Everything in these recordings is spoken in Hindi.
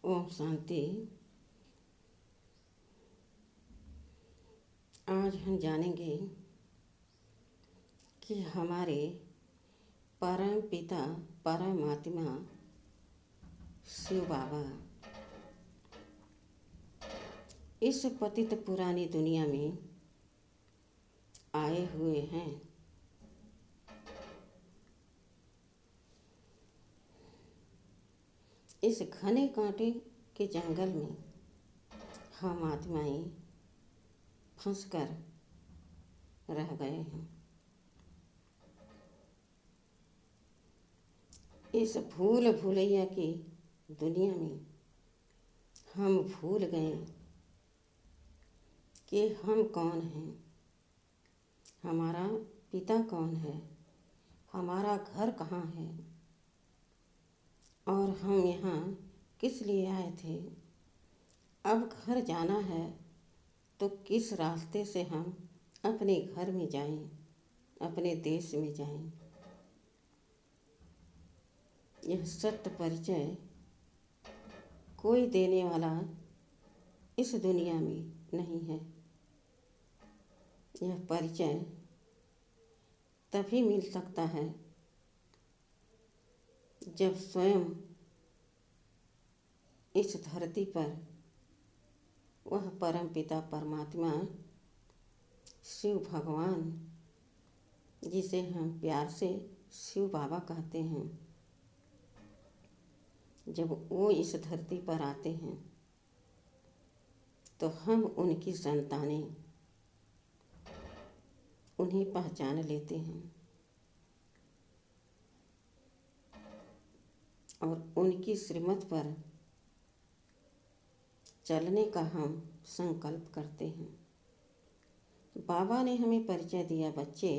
ओम शांति। आज हम जानेंगे कि हमारे परम पिता परमात्मा शिव बाबा इस पतित पुरानी दुनिया में आए हुए हैं। इस घने कांटे के जंगल में हम आत्माएं फंसकर रह गए हैं। इस भूल भुलैया की दुनिया में हम भूल गए कि हम कौन हैं, हमारा पिता कौन है, हमारा घर कहाँ है और हम यहाँ किस लिए आए थे। अब घर जाना है तो किस रास्ते से हम अपने घर में जाएं, अपने देश में जाएं। यह सत्य परिचय कोई देने वाला इस दुनिया में नहीं है। यह परिचय तभी मिल सकता है जब स्वयं इस धरती पर वह परम पिता परमात्मा शिव भगवान, जिसे हम प्यार से शिव बाबा कहते हैं, जब वो इस धरती पर आते हैं तो हम उनकी संतानें उन्हें पहचान लेते हैं और उनकी श्रीमत पर चलने का हम संकल्प करते हैं। बाबा ने हमें परिचय दिया, बच्चे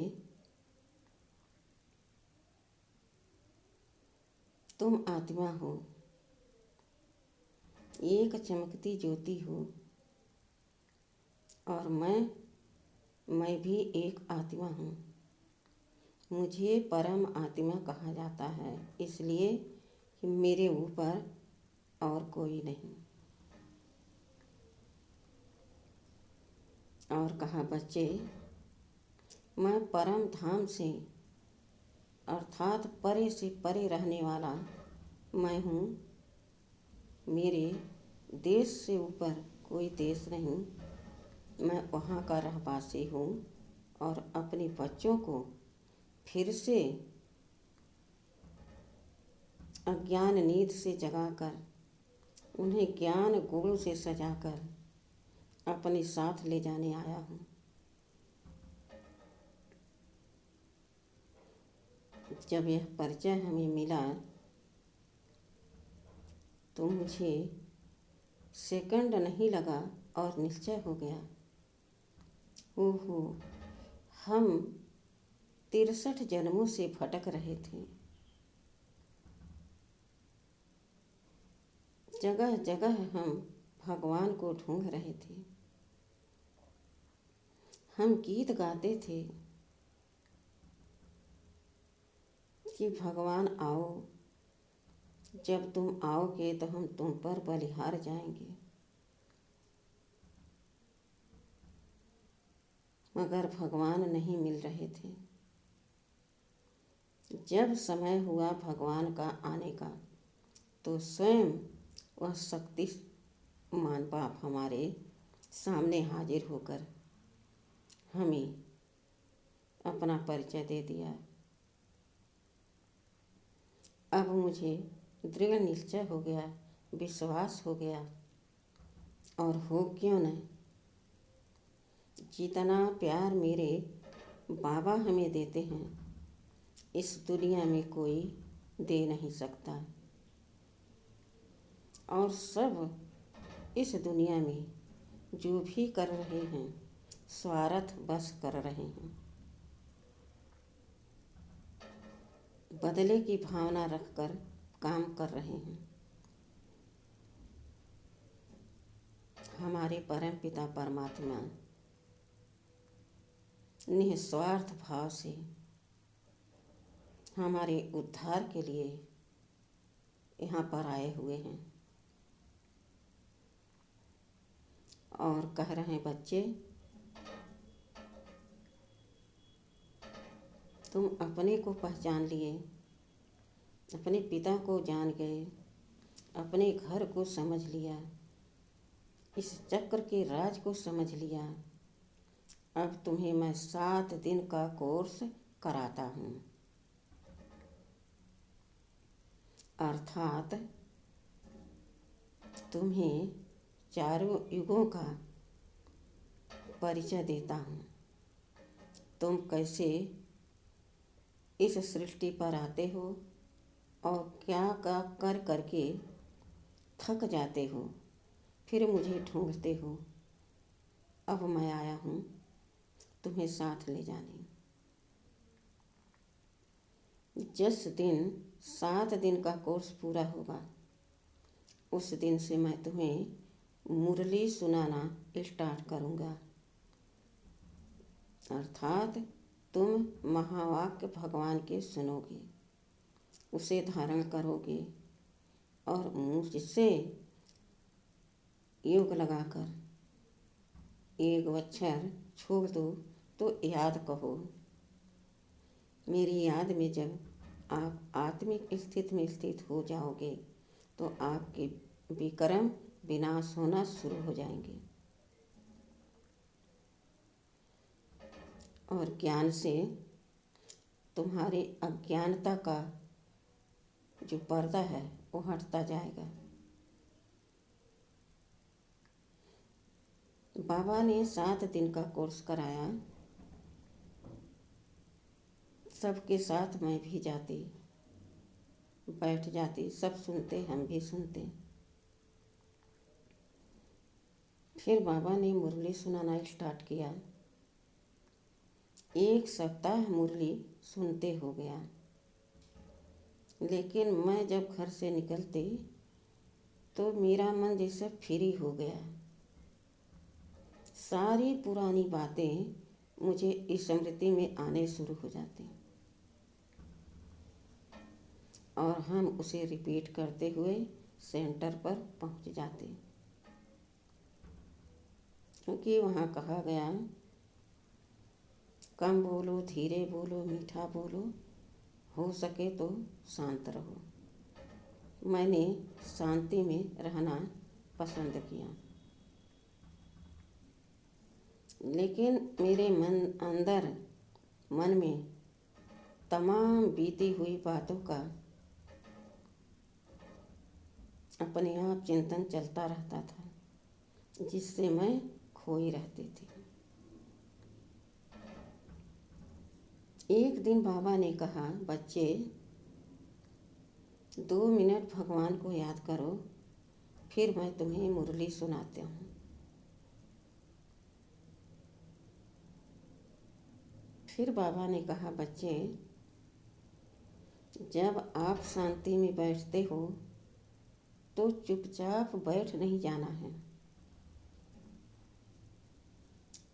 तुम आत्मा हो, एक चमकती ज्योति हो और मैं भी एक आत्मा हूँ। मुझे परम आत्मा कहा जाता है इसलिए कि मेरे ऊपर और कोई नहीं। और कहा, बच्चे मैं परम धाम से अर्थात परे से परे रहने वाला मैं हूँ। मेरे देश से ऊपर कोई देश नहीं, मैं वहाँ का रहवासी हूँ और अपने बच्चों को फिर से अज्ञान नींद से जगाकर उन्हें ज्ञान गुण से सजाकर अपने साथ ले जाने आया हूँ। जब यह परिचय हमें मिला तो मुझे सेकंड नहीं लगा और निश्चय हो गया, ओहो हम 63 जन्मों से भटक रहे थे। जगह जगह हम भगवान को ढूंढ रहे थे। हम गीत गाते थे कि भगवान आओ, जब तुम आओगे तो हम तुम पर बलिहार जाएंगे। मगर भगवान नहीं मिल रहे थे। जब समय हुआ भगवान का आने का तो स्वयं वह शक्तिमान बाप हमारे सामने हाजिर होकर हमें अपना परिचय दे दिया। अब मुझे दृढ़ निश्चय हो गया, विश्वास हो गया और हो क्यों न, जितना प्यार मेरे बाबा हमें देते हैं इस दुनिया में कोई दे नहीं सकता। और सब इस दुनिया में जो भी कर रहे हैं स्वार्थ बस कर रहे हैं, बदले की भावना रखकर काम कर रहे हैं। हमारे परम पिता परमात्मा निस्वार्थ भाव से हमारे उद्धार के लिए यहाँ पर आए हुए हैं। और कह रहे हैं, बच्चे तुम अपने को पहचान लिए, अपने पिता को जान गए, अपने घर को समझ लिया, इस चक्र के राज को समझ लिया। अब तुम्हें मैं 7 दिन का कोर्स कराता हूँ, अर्थात तुम्हें चारों युगों का परिचय देता हूँ। तुम कैसे इस सृष्टि पर आते हो और क्या कर करके थक जाते हो, फिर मुझे ढूंढते हो। अब मैं आया हूँ तुम्हें साथ ले जाने। जिस दिन 7 दिन का कोर्स पूरा होगा, उस दिन से मैं तुम्हें मुरली सुनाना स्टार्ट करूँगा, अर्थात तुम महावाक्य भगवान के सुनोगे, उसे धारण करोगे और मुझसे योग लगाकर एक अक्षर छोड़ दो तो याद कहो। मेरी याद में जब आप आत्मिक स्थिति में स्थित हो जाओगे तो आपके विक्रम विनाश होना शुरू हो जाएंगे और ज्ञान से तुम्हारी अज्ञानता का जो पर्दा है वो हटता जाएगा। बाबा ने 7 दिन का कोर्स कराया। सबके साथ मैं भी जाती, बैठ जाती, सब सुनते, हम भी सुनते। फिर बाबा ने मुरली सुनाना स्टार्ट किया। 1 सप्ताह मुरली सुनते हो गया, लेकिन मैं जब घर से निकलती तो मेरा मन जैसे फ्री हो गया। सारी पुरानी बातें मुझे स्मृति में आने शुरू हो जाती और हम उसे रिपीट करते हुए सेंटर पर पहुंच जाते, क्योंकि वहाँ कहा गया, कम बोलो, धीरे बोलो, मीठा बोलो, हो सके तो शांत रहो। मैंने शांति में रहना पसंद किया, लेकिन मेरे मन में तमाम बीती हुई बातों का अपने आप चिंतन चलता रहता था, जिससे मैं खोई रहती थी। एक दिन बाबा ने कहा, बच्चे 2 मिनट भगवान को याद करो, फिर मैं तुम्हें मुरली सुनाता हूँ। फिर बाबा ने कहा, बच्चे जब आप शांति में बैठते हो तो चुपचाप बैठ नहीं जाना है,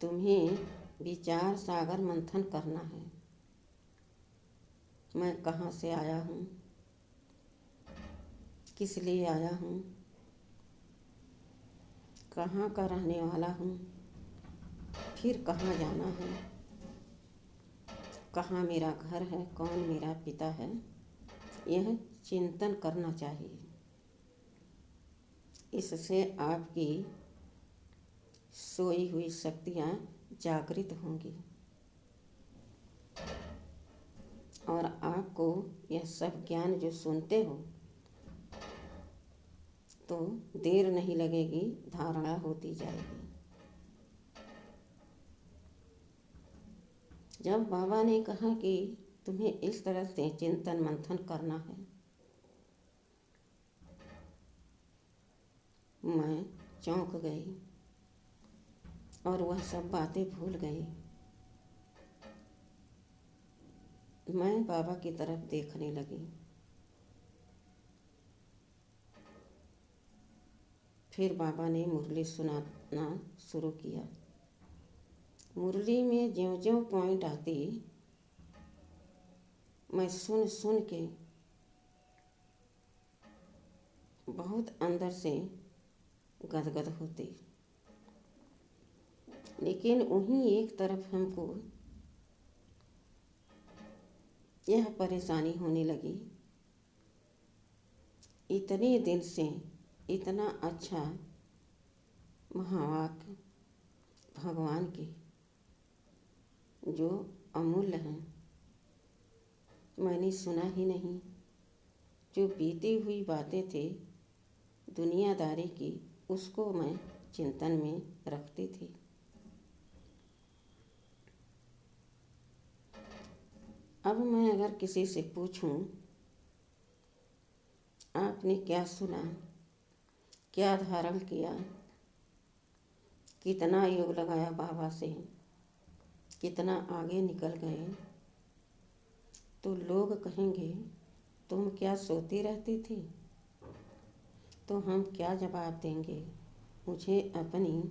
तुम्हें विचार सागर मंथन करना है। मैं कहाँ से आया हूँ, किस लिए आया हूँ, कहाँ का रहने वाला हूँ, फिर कहाँ जाना है, कहाँ मेरा घर है, कौन मेरा पिता है, यह चिंतन करना चाहिए। इससे आपकी सोई हुई शक्तियाँ जागृत होंगी और आपको यह सब ज्ञान जो सुनते हो तो देर नहीं लगेगी, धारणा होती जाएगी। जब बाबा ने कहा कि तुम्हें इस तरह से चिंतन मंथन करना है, मैं चौंक गई और वह सब बातें भूल गई। मैं बाबा की तरफ देखने लगी। फिर बाबा ने मुरली सुनाना शुरू किया। मुरली में ज्यों-ज्यों पॉइंट आती, मैं सुन सुन के बहुत अंदर से गदगद होती। लेकिन वहीं एक तरफ हमको यह परेशानी होने लगी, इतने दिन से इतना अच्छा महावाक्य भगवान के जो अमूल्य हैं मैंने सुना ही नहीं। जो बीती हुई बातें थे दुनियादारी की, उसको मैं चिंतन में रखती थी। अब मैं अगर किसी से पूछूं आपने क्या सुना, क्या धारण किया, कितना योग लगाया बाबा से, कितना आगे निकल गए, तो लोग कहेंगे तुम क्या सोती रहती थी। तो हम क्या जवाब देंगे। मुझे अपनी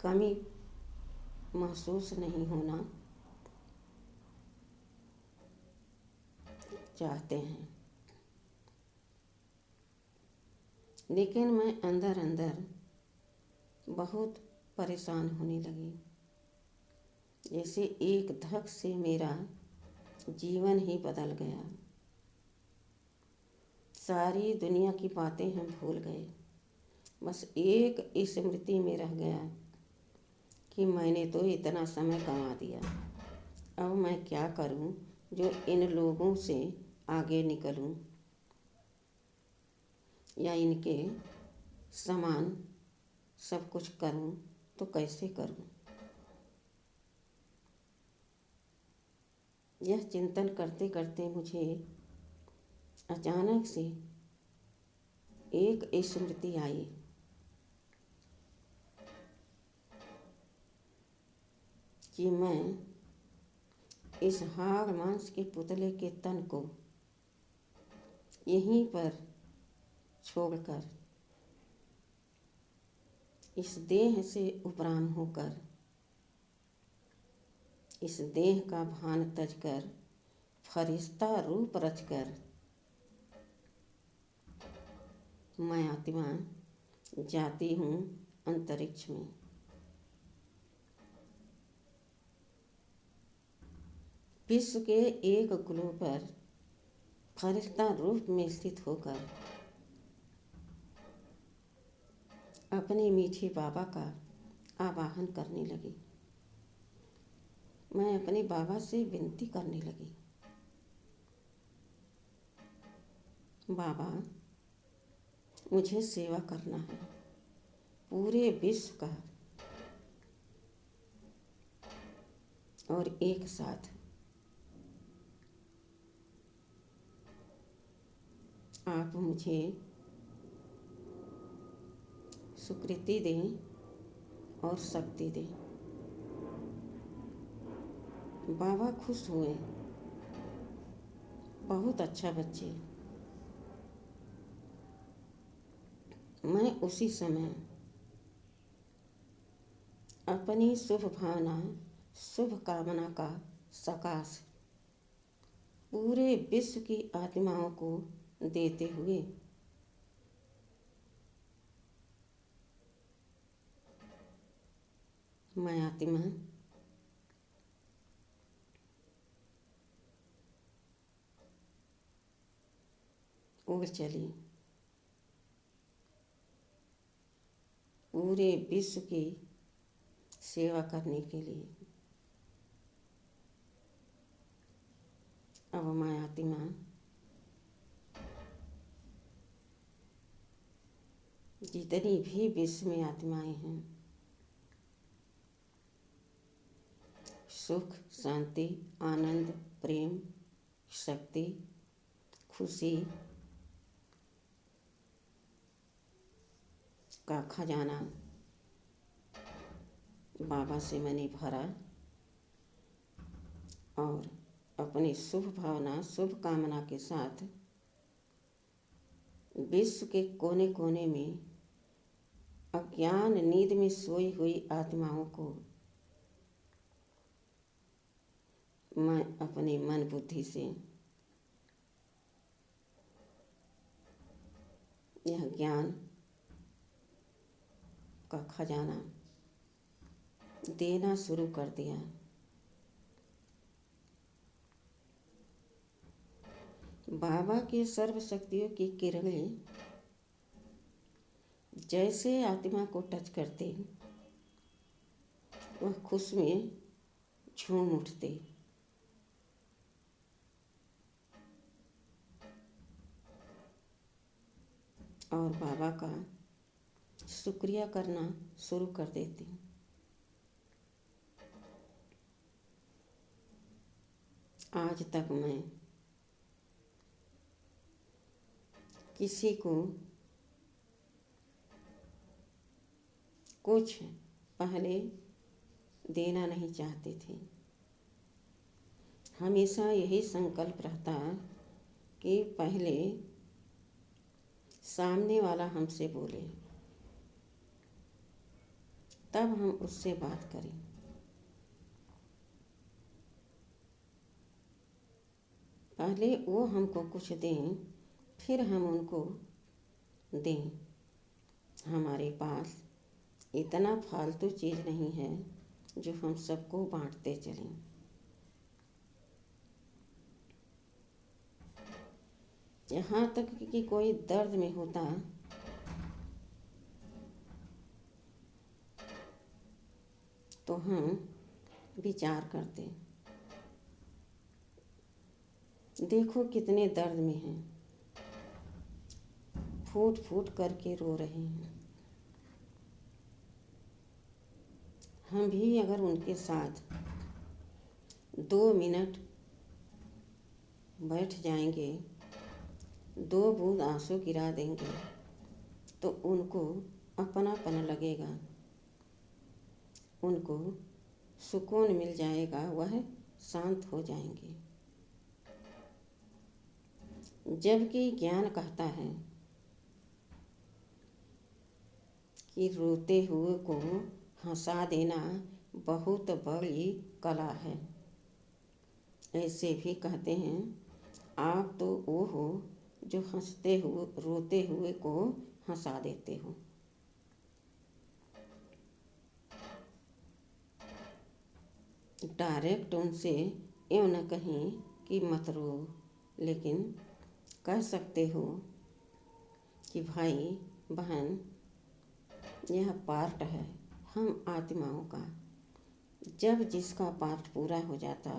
कमी महसूस नहीं होना चाहते हैं, लेकिन मैं अंदर अंदर बहुत परेशान होने लगी। जैसे एक धक से मेरा जीवन ही बदल गया। सारी दुनिया की बातें हम भूल गए। बस एक स्मृति में रह गया कि मैंने तो इतना समय गंवा दिया। अब मैं क्या करूं जो इन लोगों से आगे निकलूं या इनके समान सब कुछ करूं, तो कैसे करूं। यह चिंतन करते करते मुझे अचानक से एक स्मृति आई कि मैं इस हाड़ मांस के पुतले के तन को यहीं पर छोड़कर इस देह से उपराम होकर इस देह का भान तजकर फरिश्ता रूप रचकर मैं आत्मा जाती हूँ अंतरिक्ष में। विश्व के एक ग्लोब पर फरिश्ता रूप में स्थित होकर अपने मीठे बाबा का आवाहन करने लगी। मैं अपने बाबा से विनती करने लगी, बाबा मुझे सेवा करना है पूरे विश्व का, और एक साथ आप मुझे सुकृति दें और शक्ति दें। बाबा खुश हुए, बहुत अच्छा बच्चे। मैं उसी समय अपनी शुभ भावना, शुभ कामना का सकाश पूरे विश्व की आत्माओं को देते हुए मैं आत्मा उड़ चली पूरे विश्व की सेवा करने के लिए। अब मैं आत्मा जितनी भी विश्व में आत्माएं हैं, सुख, शांति, आनंद, प्रेम, शक्ति, खुशी का खजाना बाबा से मैंने भरा और अपनी शुभ भावना, शुभ कामना के साथ विश्व के कोने कोने में अज्ञान नींद में सोई हुई आत्माओं को मैं अपनी मन बुद्धि से यह ज्ञान का खजाना देना शुरू कर दिया। बाबा की सर्व शक्तियों की किरणें जैसे आत्मा को टच करते, वह खुश में झूम उठते। और बाबा का शुक्रिया करना शुरू कर देती। आज तक मैं किसी को कुछ पहले देना नहीं चाहती थी। हमेशा यही संकल्प रहता कि पहले सामने वाला हमसे बोले, तब हम उससे बात करें। पहले वो हमको कुछ दें, फिर हम उनको दें। हमारे पास इतना फालतू चीज़ नहीं है जो हम सबको बांटते चलें। यहाँ तक कि कोई दर्द में होता तो हम विचार करते, देखो कितने दर्द में हैं, फूट फूट करके रो रहे हैं। हम भी अगर उनके साथ 2 मिनट बैठ जाएंगे, 2 बूंद आंसू गिरा देंगे, तो उनको अपनापन लगेगा, उनको सुकून मिल जाएगा, वह शांत हो जाएंगे। जबकि ज्ञान कहता है कि रोते हुए को हंसा देना बहुत बड़ी कला है। ऐसे भी कहते हैं, आप तो वो हो जो हंसते हुए रोते हुए को हंसा देते हो। डायरेक्ट उनसे यूँ न कहीं कि मत रो, लेकिन कह सकते हो कि भाई बहन, यह पार्ट है हम आत्माओं का। जब जिसका पार्ट पूरा हो जाता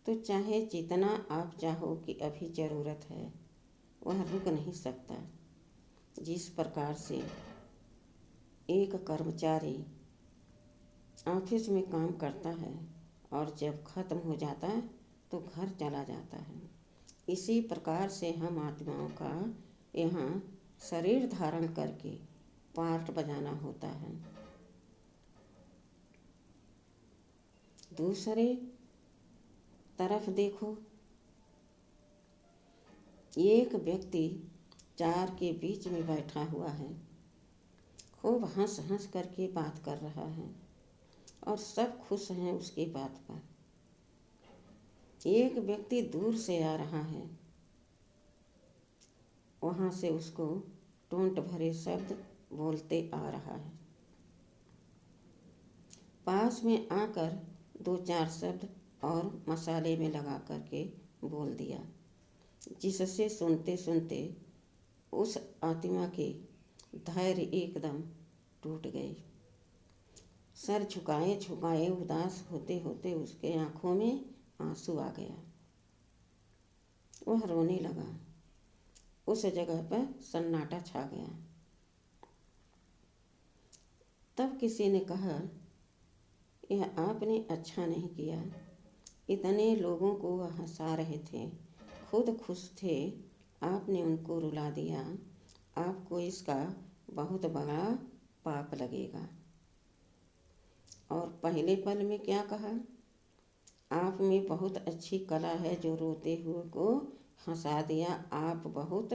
तो चाहे जितना आप चाहो कि अभी ज़रूरत है, वह रुक नहीं सकता। जिस प्रकार से एक कर्मचारी ऑफिस में काम करता है और जब ख़त्म हो जाता तो घर चला जाता है, इसी प्रकार से हम आत्माओं का यहाँ शरीर धारण करके पार्ट बजाना होता है। दूसरे तरफ देखो, एक व्यक्ति 4 के बीच में बैठा हुआ है, खूब हंस हंस करके बात कर रहा है और सब खुश हैं उसकी बात पर। एक व्यक्ति दूर से आ रहा है, वहाँ से उसको टोंट भरे शब्द बोलते आ रहा है। पास में आकर 2-4 शब्द और मसाले में लगा करके बोल दिया, जिससे सुनते सुनते उस आत्मा के धैर्य एकदम टूट गए। सर झुकाए झुकाए उदास होते होते उसके आँखों में आंसू आ गया। वह रोने लगा। उस जगह पर सन्नाटा छा गया। तब किसी ने कहा, यह आपने अच्छा नहीं किया। इतने लोगों को वह हंसा रहे थे, खुद खुश थे, आपने उनको रुला दिया। आपको इसका बहुत बड़ा पाप लगेगा। और पहले पल में क्या कहा, आप में बहुत अच्छी कला है जो रोते हुए को हंसा दिया, आप बहुत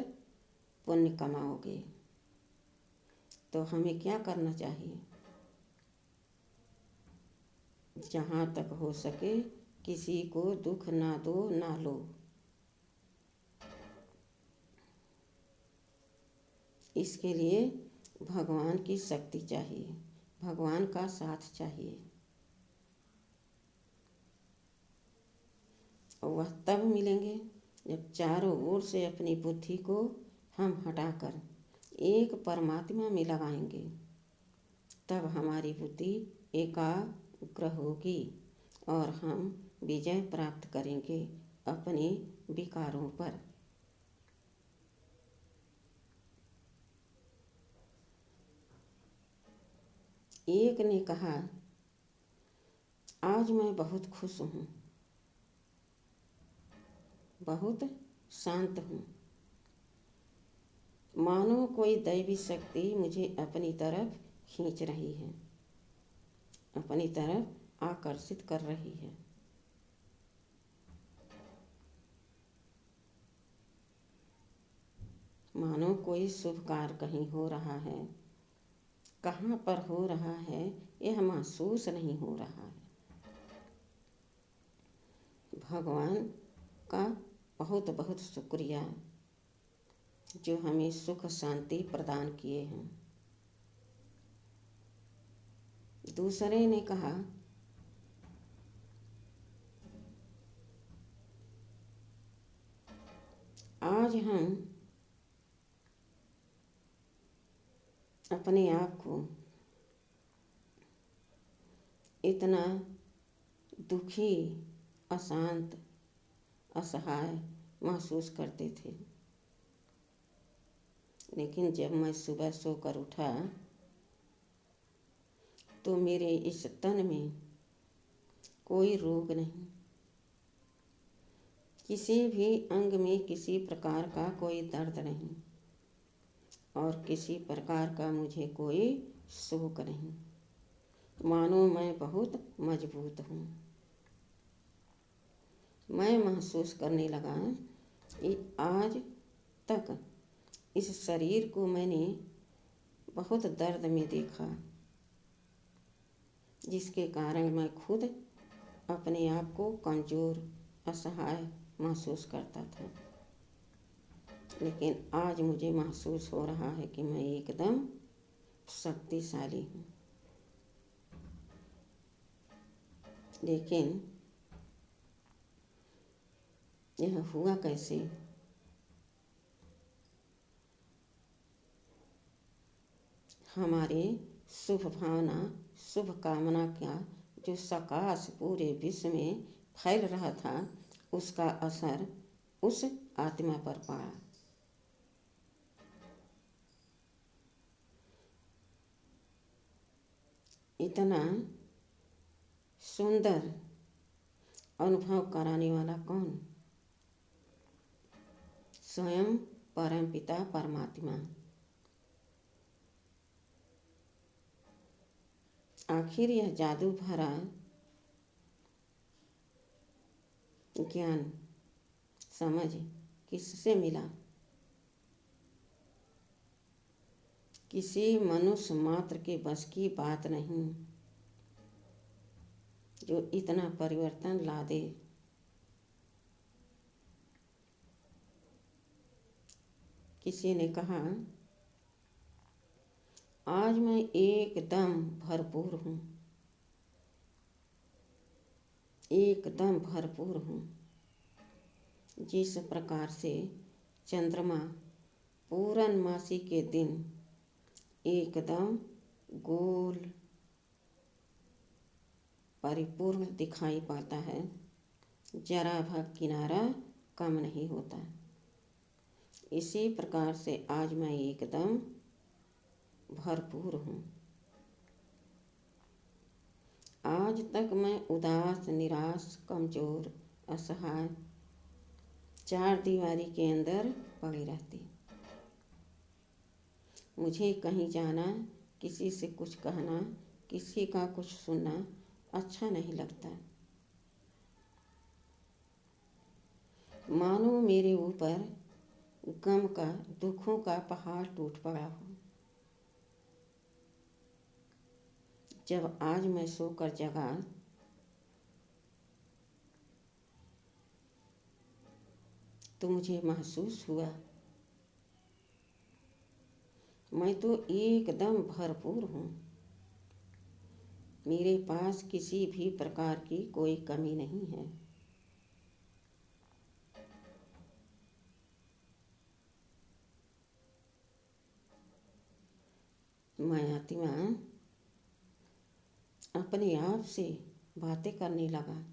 पुण्य कमाओगे। तो हमें क्या करना चाहिए, जहाँ तक हो सके किसी को दुख ना दो ना लो। इसके लिए भगवान की शक्ति चाहिए, भगवान का साथ चाहिए। और वह तब मिलेंगे जब चारों ओर से अपनी बुद्धि को हम हटाकर एक परमात्मा में लगाएंगे। तब हमारी बुद्धि एकाग्र होगी और हम विजय प्राप्त करेंगे अपने विकारों पर। एक ने कहा, आज मैं बहुत खुश हूँ, बहुत शांत हूँ, मानो कोई दैवी शक्ति मुझे अपनी तरफ खींच रही है, अपनी तरफ आकर्षित कर रही है। मानो कोई शुभ कार्य कहीं हो रहा है, कहाँ पर हो रहा है यह महसूस नहीं हो रहा है। भगवान का बहुत बहुत शुक्रिया जो हमें सुख शांति प्रदान किए हैं। दूसरे ने कहा, आज हम अपने आप को इतना दुखी, अशांत, असहाय महसूस करते थे, लेकिन जब मैं सुबह सोकर उठा तो मेरे इस तन में कोई रोग नहीं, किसी भी अंग में किसी प्रकार का कोई दर्द नहीं और किसी प्रकार का मुझे कोई शोक नहीं। मानो मैं बहुत मजबूत हूँ। मैं महसूस करने लगा कि आज तक इस शरीर को मैंने बहुत दर्द में देखा, जिसके कारण मैं खुद अपने आप को कमज़ोर, असहाय महसूस करता था। लेकिन आज मुझे महसूस हो रहा है कि मैं एकदम शक्तिशाली हूँ। लेकिन यह हुआ कैसे? हमारे शुभ भावना, शुभ कामना का जो सकाश पूरे विश्व में फैल रहा था, उसका असर उस आत्मा पर पड़ा। इतना सुंदर अनुभव कराने वाला कौन? स्वयं परमपिता परमात्मा। आखिर यह जादू भरा ज्ञान, समझ किससे मिला? किसी मनुष्य मात्र के बस की बात नहीं जो इतना परिवर्तन ला दे। किसी ने कहा, आज मैं एकदम भरपूर हूँ, एकदम भरपूर हूँ। जिस प्रकार से चंद्रमा पूर्णमासी के दिन एकदम गोल परिपूर्ण दिखाई पाता है, जरा भर किनारा कम नहीं होता। इसी प्रकार से आज मैं एकदम भरपूर हूँ। आज तक मैं उदास, निराश, कमज़ोर, असहाय, चार दीवारी के अंदर पड़ी रहती। मुझे कहीं जाना, किसी से कुछ कहना, किसी का कुछ सुनना अच्छा नहीं लगता। मानो मेरे ऊपर गम का, दुखों का पहाड़ टूट पड़ा हो। जब आज मैं सोकर जगा तो मुझे महसूस हुआ मैं तो एकदम भरपूर हूँ। मेरे पास किसी भी प्रकार की कोई कमी नहीं है। मैं आत्मा अपने आप से बातें करने लगा।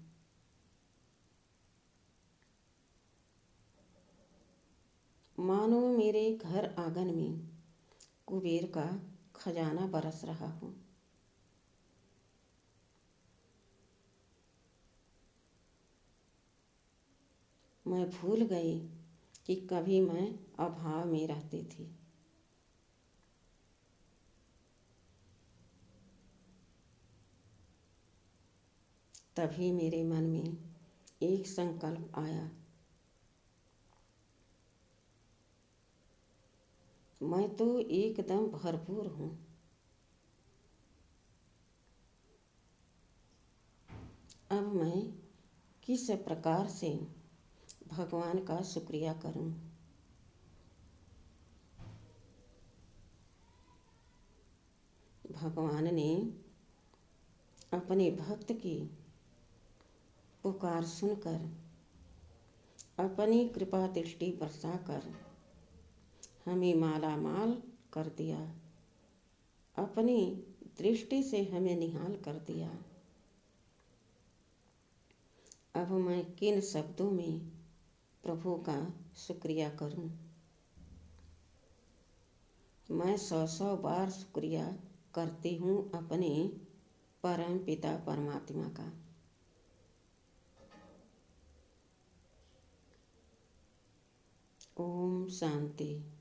मानो मेरे घर आंगन में कुबेर का खजाना बरस रहा हो। मैं भूल गई कि कभी मैं अभाव में रहती थी। तभी मेरे मन में एक संकल्प आया। मैं तो एकदम भरपूर हूँ। अब मैं किस प्रकार से भगवान का शुक्रिया करूं। भगवान ने अपने भक्त की पुकार सुनकर अपनी कृपा दृष्टि बरसाकर हमें माला माल कर दिया। अपनी दृष्टि से हमें निहाल कर दिया। अब मैं किन शब्दों में प्रभु का शुक्रिया करूं। मैं 100 बार शुक्रिया करती हूँ अपने परम पिता परमात्मा का। ओम शांति।